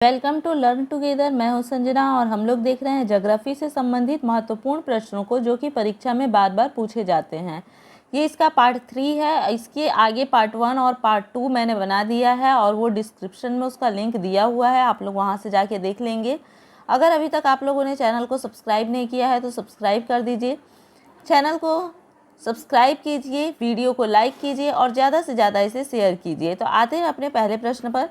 Welcome to learn together. मैं हूं संजना और हम लोग देख रहे हैं ज्योग्राफी से संबंधित महत्वपूर्ण प्रश्नों को जो कि परीक्षा में बार बार पूछे जाते हैं। ये इसका पार्ट 3 है। इसके आगे पार्ट 1 और पार्ट 2 मैंने बना दिया है और वो डिस्क्रिप्शन में उसका लिंक दिया हुआ है, आप लोग वहाँ से जाके देख लेंगे। अगर अभी तक आप लोगों ने चैनल को सब्सक्राइब नहीं किया है तो सब्सक्राइब कर दीजिए, चैनल को सब्सक्राइब कीजिए, वीडियो को लाइक कीजिए और ज़्यादा से ज़्यादा इसे शेयर कीजिए। तो आते हैं अपने पहले प्रश्न पर।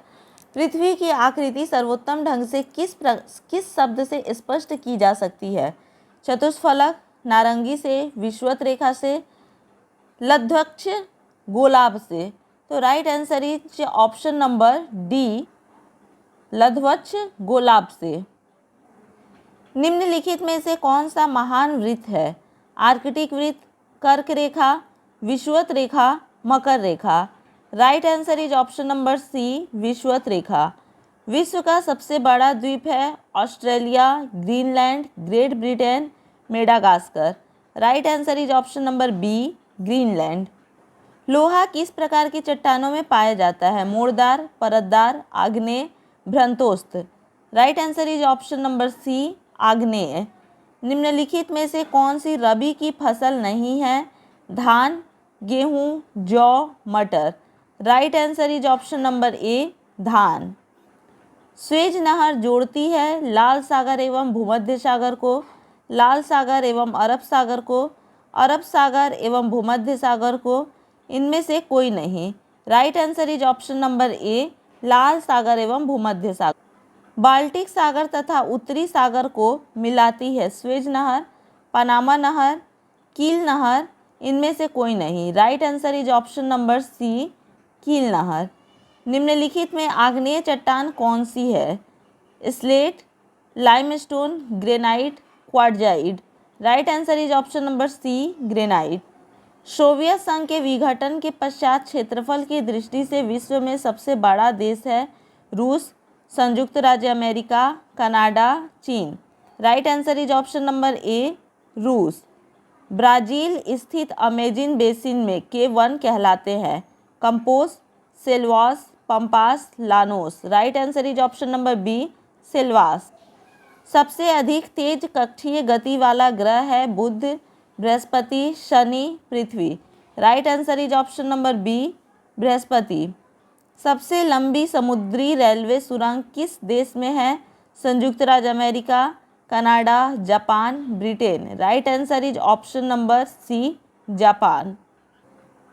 पृथ्वी की आकृति सर्वोत्तम ढंग से किस शब्द से स्पष्ट की जा सकती है? चतुष्फलक, नारंगी से, विषुवत रेखा से, लब्धवक्ष, गोलाभ से। तो right answer is option number D, लब्धवक्ष गोलाभ से। निम्नलिखित में से कौन सा महान वृत्त है? आर्कटिक वृत्त, कर्क रेखा, विषुवत रेखा, मकर रेखा। Right answer is option number C, विषुवत रेखा। विश्व का सबसे बड़ा द्वीप है Australia, Greenland, Great Britain, Madagascar. Right answer is option number B, Greenland. लोहा किस प्रकार की चट्टानों में पाया जाता है? मोड़दार, परतदार, आग्नेय, भ्रंतोस्थ। Right answer is option number C, आग्नेय। निम्नलिखित में से कौन सी रबी की फसल नहीं है? धान, गेहूं, जौ, मटर। Right answer is option number ए, धान। स्वेज नहर जोड़ती है लाल सागर एवं भूमध्य सागर को, लाल सागर एवं अरब सागर को, अरब सागर एवं भूमध्य सागर को। इनमें से कोई नहीं। Right answer is option number A, लाल सागर एवं भूमध्य सागर। बाल्टिक सागर तथा उत्तरी सागर को मिलाती है स्वेज नहर, पनामा नहर, कील नहर। इनमें से कोई नहीं। Right answer is option number C, Kiel नहर। निम्नलिखित में आग्नेय चट्टान कौन सी है? Slate, limestone, granite, quartzite. Right answer is option number C, granite. Soviet संघ के विघटन के पश्चात क्षेत्रफल की दृष्टि से विश्व में सबसे बड़ा देश है? रूस, संयुक्त राज्य अमेरिका, कनाडा, चीन। Right answer is option number ए, रूस। ब्राज़ील स्थित अमेजिन बेसिन में के वन कहलाते हैं? Campos, Selvas, Pampas, Llanos. Right answer is option number B, Selvas. सबसे अधिक तेज कक्षीय गति वाला ग्रह है? बुध, बृहस्पति, शनि, पृथ्वी। Right answer is option number B, बृहस्पति। सबसे लंबी समुद्री रेलवे सुरंग किस देश में है? संयुक्त राज्य America, Canada, Japan, Britain. Right answer is option number C, Japan.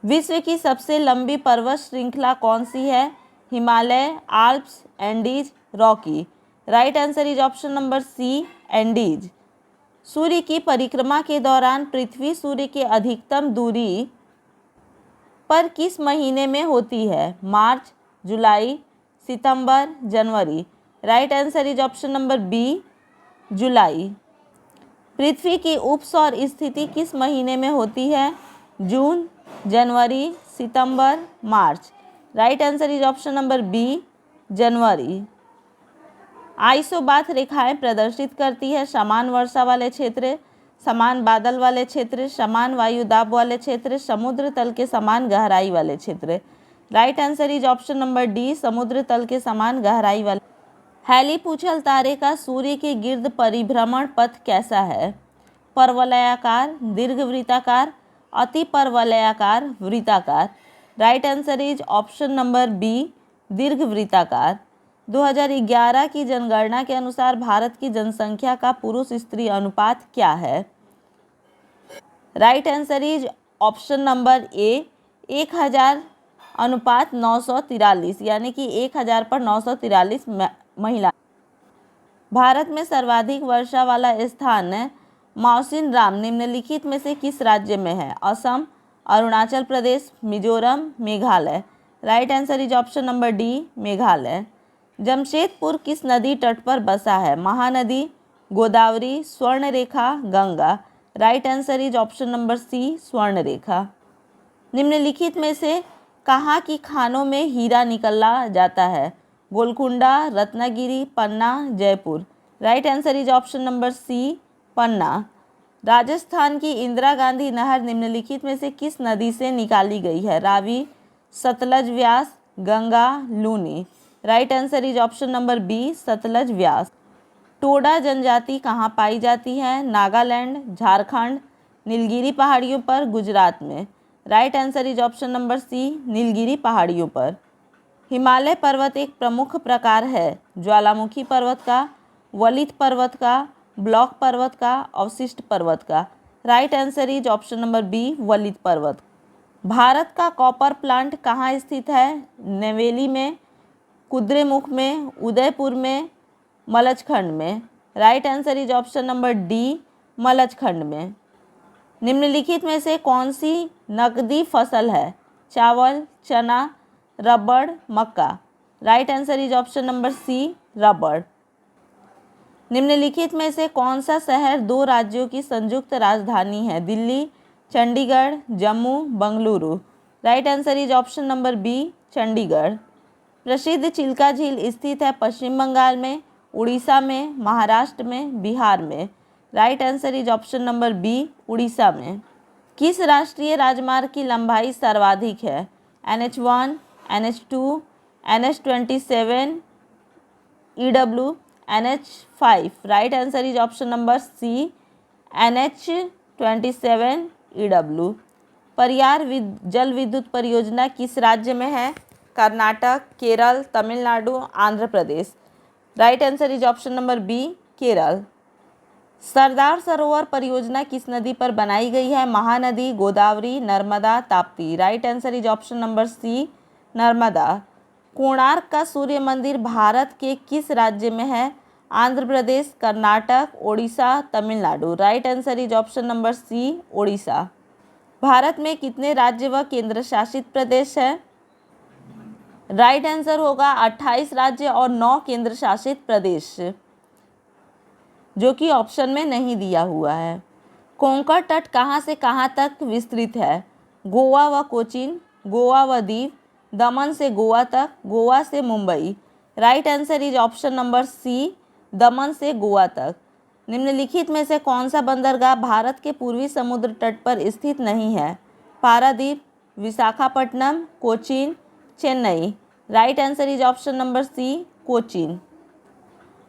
विश्व की सबसे लंबी पर्वत श्रृंखला कौन सी है? Himalaya, Alps, Andes, Rocky. Right answer is option number C, Andes. सूर्य की परिक्रमा के दौरान पृथ्वी सूर्य की अधिकतम दूरी पर किस महीने में होती है? मार्च, जुलाई, सितंबर, जनवरी। Right answer is option number B, जुलाई। पृथ्वी की उपसौर स्थिति किस महीने में होती है? जून, जनवरी, सितंबर, मार्च। Right answer is option number B, जनवरी। आइसोबाथ रेखाएं प्रदर्शित करती है समान वर्षा वाले क्षेत्र, समान बादल वाले क्षेत्र, समान वायु दाब वाले क्षेत्र, समुद्र तल के समान गहराई वाले क्षेत्र। Right answer is option number D, समुद्र तल के समान गहराई वाले। हैली पूछल तारे का सूर्य के गिर्द परिभ्रमण पथ कैसा है? परवलयाकार, दीर्घवृत्ताकार, अति परवलयाकार, वृत्ताकार। Right answer is option number B, दीर्घवृत्ताकार। 2011 की जनगणना के अनुसार भारत की जनसंख्या का पुरुष स्त्री अनुपात क्या है? Right answer is option number ए, 1000 अनुपात 943, यानी कि 1000 पर 943 महिला। भारत में सर्वाधिक वर्षा वाला स्थान मौसिनराम निम्नलिखित में से किस राज्य में है? Assam, Arunachal Pradesh, Mizoram, Meghalaya. Right answer is option number D, Meghalaya. Jamshedpur किस नदी तट पर बसा है? Mahanadi, Godavari, Subarnarekha, Ganga. Right answer is option number C, Subarnarekha. निम्नलिखित में से कहाँ की खानों में हीरा निकाला जाता है? Golconda, Ratnagiri, Panna, Jaipur. Right answer is option number C, Panna. Rajasthan की इंदिरा गांधी नहर निम्नलिखित में से किस नदी से निकाली गई है? Ravi, Sutlej, Beas, Ganga, Luni. Right answer is option number B, Sutlej Beas. Toda जनजाति कहाँ पाई जाती है? नागालैंड, झारखंड, नीलगिरी पहाड़ियों पर, गुजरात में। Right answer is option number C, Nilgiri पहाड़ियों पर। हिमालय पर्वत एक प्रमुख प्रकार है, ज्वालामुखी पर्वत का, वलित पर्वत का, ब्लॉक पर्वत का, अवशिष्ट पर्वत का। Right answer is option number B, वलित पर्वत। भारत का कॉपर प्लांट कहाँ स्थित है? नवेली में, कुद्रेमुख में, उदयपुर में, मलचखंड में। Right answer is option number D, मलचखंड में। निम्नलिखित में से कौन सी नकदी फसल है? चावल, चना, रबड़, मक्का। Right answer is option number C, रबड़। निम्नलिखित में से कौन सा शहर दो राज्यों की संयुक्त राजधानी है? Delhi, Chandigarh, Jammu, Bengaluru. Right answer is option number B, Chandigarh. प्रसिद्ध चिल्का झील स्थित है पश्चिम बंगाल में, उड़ीसा में, महाराष्ट्र में, बिहार में। Right answer is option number B, Orissa में। किस राष्ट्रीय राजमार्ग की लंबाई सर्वाधिक है? NH1, NH2, NH27, EW, NH5। Right answer is option number C, NH27, EW। Pariyar जल विद्युत परियोजना किस राज्य में है? Karnataka, Kerala, Tamil Nadu, Andhra Pradesh. Right answer is option number B, Kerala. Sardar Sarovar परियोजना किस नदी पर बनाई गई है? Mahanadi, Godavari, Narmada, Tapti. Right answer is option number C, Narmada. Konark का सूर्य मंदिर भारत के किस राज्य में है? Andhra Pradesh, Karnataka, Odisha, Tamil Nadu. Right answer is option number C, Odisha. Bharat में कितने राज्य व केंद्र शासित प्रदेश हैं? राइट आंसर होगा 28 राज्य और 9 केंद्र शासित प्रदेश, जो कि ऑप्शन में नहीं दिया हुआ है। कोंकण तट कहाँ से कहाँ तक विस्तृत है? गोवा व कोचीन, गोवा व दीव, दमन से गोवा तक, गोवा से Mumbai. Right answer is option number C, Daman से गोवा तक। निम्नलिखित में से कौन सा बंदरगाह भारत के पूर्वी समुद्र तट पर स्थित नहीं है? Paradip, Visakhapatnam, Cochin, Chennai. Right answer is option number C, Cochin.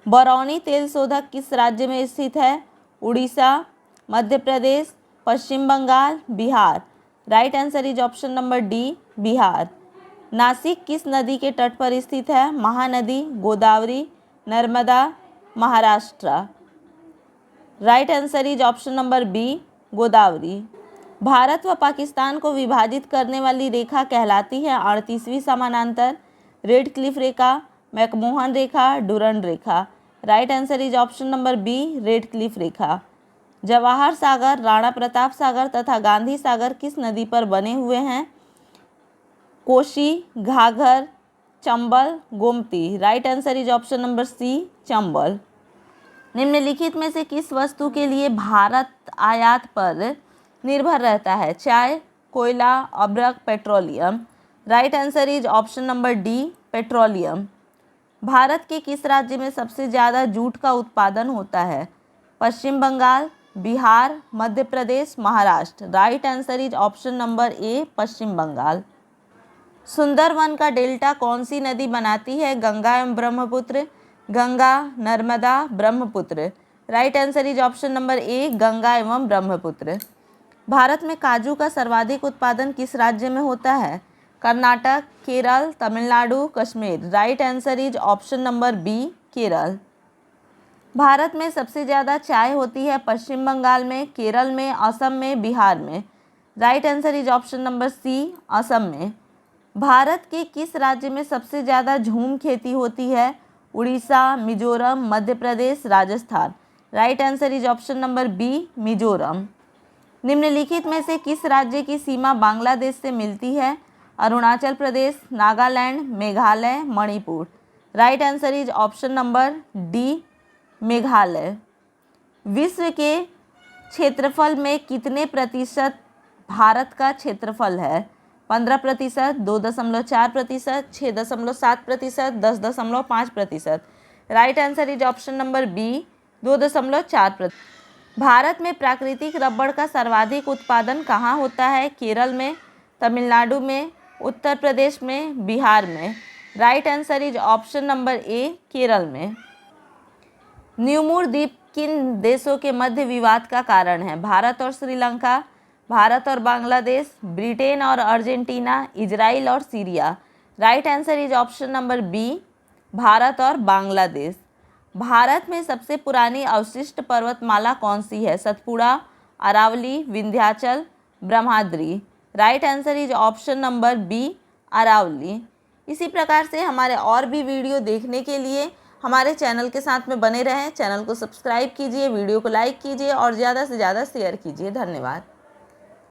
Barauni तेल शोधक किस राज्य में स्थित है? Orissa, Madhya Pradesh, Paschim Bengal, Bihar. Right answer is option number D, Bihar. Nashik किस नदी के तट पर स्थित है? Mahanadi, Godavari, Narmada, Maharashtra. Right answer is option number B, Godavari. Bharat व पाकिस्तान को विभाजित करने वाली रेखा कहलाती है 38वीं समानांतर, रेड क्लिफ रेखा, मैकमोहन रेखा, डुरंड रेखा। Right answer is option number B, Radcliffe रेखा। जवाहर सागर, राणा प्रताप सागर तथा गांधी सागर किस नदी पर बने हुए हैं? Kosi, Ghaghara, Chambal, Gomti. Right answer is option number C, Chambal. निम्नलिखित में से किस वस्तु के लिए भारत आयात पर निर्भर रहता है? चाय, कोयला, अभ्रक, petroleum. Right answer is option number D, petroleum. Bharat के किस राज्य में सबसे ज़्यादा जूट का उत्पादन होता है? Paschim Bengal, Bihar, Madhya Pradesh, Maharashtra. Right answer is option number A, Paschim Bengal. Sundarban का डेल्टा कौन सी नदी बनाती है? गंगा एवं Brahmaputra, Ganga, Narmada, Brahmaputra. Right answer is option number A, Ganga एवं ब्रह्मपुत्र। भारत में काजू का सर्वाधिक उत्पादन किस राज्य में होता है? Karnataka, Kerala, Tamil Nadu, Kashmir. Right answer is option number B, Kerala. Bharat में सबसे ज़्यादा चाय होती है पश्चिम बंगाल में, केरल में, असम में, बिहार में। Right answer is option number C, Assam में। भारत के किस राज्य में सबसे ज़्यादा झूम खेती होती है? Orissa, Mizoram, Madhya Pradesh, Rajasthan. Right answer is option number B, Mizoram. निम्नलिखित में से किस राज्य की सीमा बांग्लादेश से मिलती है? Arunachal Pradesh, Nagaland, Meghalaya, Manipur. Right answer is option number D, Meghalaya. विश्व के क्षेत्रफल में कितने प्रतिशत भारत का क्षेत्रफल है? 15%, 2.4%, 6.7%, 10.5%। Right answer is option number B, 2.4%। Bharat में प्राकृतिक रबड़ का सर्वाधिक उत्पादन कहाँ होता है? केरल में, तमिलनाडु में, उत्तर प्रदेश में, बिहार में। Right answer is option number ए, केरल में। न्यूमूर द्वीप किन देशों के मध्य विवाद का कारण है? भारत और श्रीलंका, भारत और बांग्लादेश, ब्रिटेन और अर्जेंटीना, इजराइल और Syria. Right answer is option number B, Bharat और बांग्लादेश। भारत में सबसे पुरानी अवशिष्ट पर्वतमाला कौन सी है? Satpura, Aravalli, Vindhyachal, Brahmadri. Right answer is option number B, Aravalli. इसी प्रकार से हमारे और भी वीडियो देखने के लिए हमारे चैनल के साथ में बने रहें। चैनल को सब्सक्राइब कीजिए, वीडियो को लाइक कीजिए और ज़्यादा से ज़्यादा शेयर कीजिए। धन्यवाद।